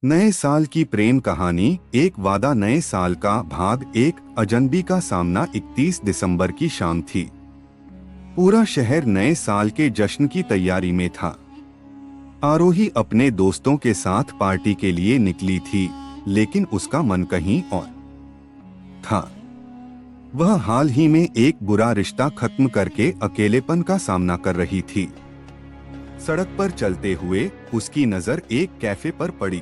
नए साल की प्रेम कहानी एक वादा नए साल का भाग एक अजनबी का सामना 31 दिसंबर की शाम थी। पूरा शहर नए साल के जश्न की तैयारी में था। आरोही अपने दोस्तों के साथ पार्टी के लिए निकली थी, लेकिन उसका मन कहीं और था। वह हाल ही में एक बुरा रिश्ता खत्म करके अकेलेपन का सामना कर रही थी। सड़क पर चलते हुए उसकी नजर एक कैफे पर पड़ी।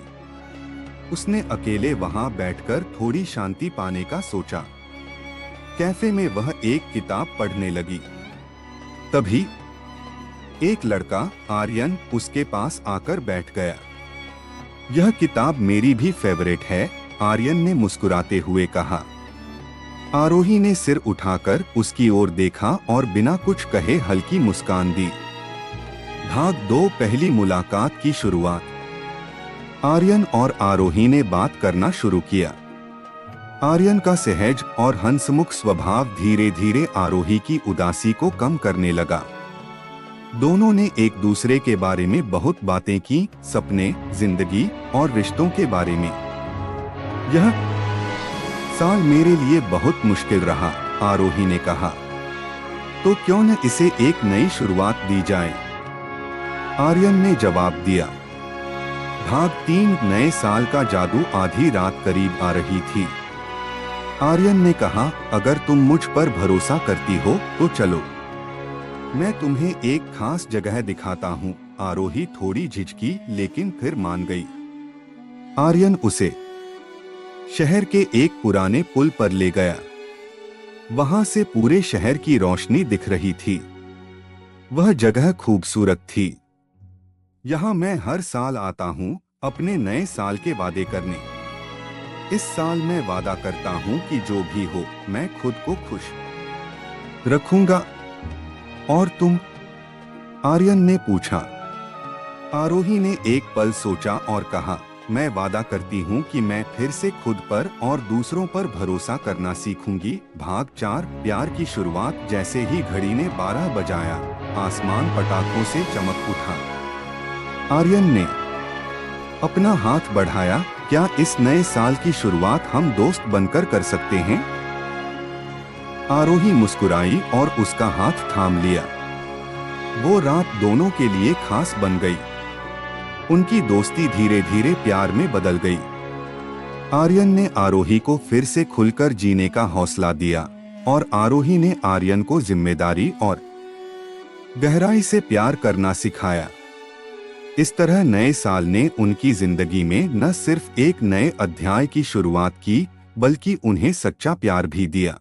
उसने अकेले वहां बैठकर थोड़ी शांति पाने का सोचा। कैफे में वह एक किताब पढ़ने लगी। तभी एक लड़का आर्यन उसके पास आकर बैठ गया। यह किताब मेरी भी फेवरेट है, आर्यन ने मुस्कुराते हुए कहा। आरोही ने सिर उठाकर उसकी ओर देखा और बिना कुछ कहे हल्की मुस्कान दी। भाग 2 पहली मुलाकात की शुरुआत। आर्यन और आरोही ने बात करना शुरू किया। आर्यन का सहज और हंसमुख स्वभाव धीरे धीरे आरोही की उदासी को कम करने लगा। दोनों ने एक दूसरे के बारे में बहुत बातें की, सपने, जिंदगी और रिश्तों के बारे में। यह साल मेरे लिए बहुत मुश्किल रहा, आरोही ने कहा। तो क्यों न इसे एक नई शुरुआत दी जाए, आर्यन ने जवाब दिया। भाग 3 नए साल का जादू। आधी रात करीब आ रही थी। आर्यन ने कहा, अगर तुम मुझ पर भरोसा करती हो तो चलो, मैं तुम्हें एक खास जगह दिखाता हूँ। आरोही थोड़ी झिझकी, लेकिन फिर मान गई। आर्यन उसे शहर के एक पुराने पुल पर ले गया। वहां से पूरे शहर की रोशनी दिख रही थी। वह जगह खूबसूरत थी। यहाँ मैं हर साल आता हूँ अपने नए साल के वादे करने। इस साल मैं वादा करता हूँ कि जो भी हो, मैं खुद को खुश रखूंगा। और तुम? आर्यन ने पूछा। आरोही ने एक पल सोचा और कहा, मैं वादा करती हूँ कि मैं फिर से खुद पर और दूसरों पर भरोसा करना सीखूंगी। भाग 4 प्यार की शुरुआत। जैसे ही घड़ी ने 12 बजाया, आसमान पटाखों से चमक उठा। आर्यन ने अपना हाथ बढ़ाया। क्या इस नए साल की शुरुआत हम दोस्त बनकर कर सकते हैं? आरोही मुस्कुराई और उसका हाथ थाम लिया। वो रात दोनों के लिए खास बन गई। उनकी दोस्ती धीरे धीरे प्यार में बदल गई। आर्यन ने आरोही को फिर से खुलकर जीने का हौसला दिया और आरोही ने आर्यन को जिम्मेदारी और गहराई से प्यार करना सिखाया। इस तरह नए साल ने उनकी जिंदगी में न सिर्फ एक नए अध्याय की शुरुआत की, बल्कि उन्हें सच्चा प्यार भी दिया।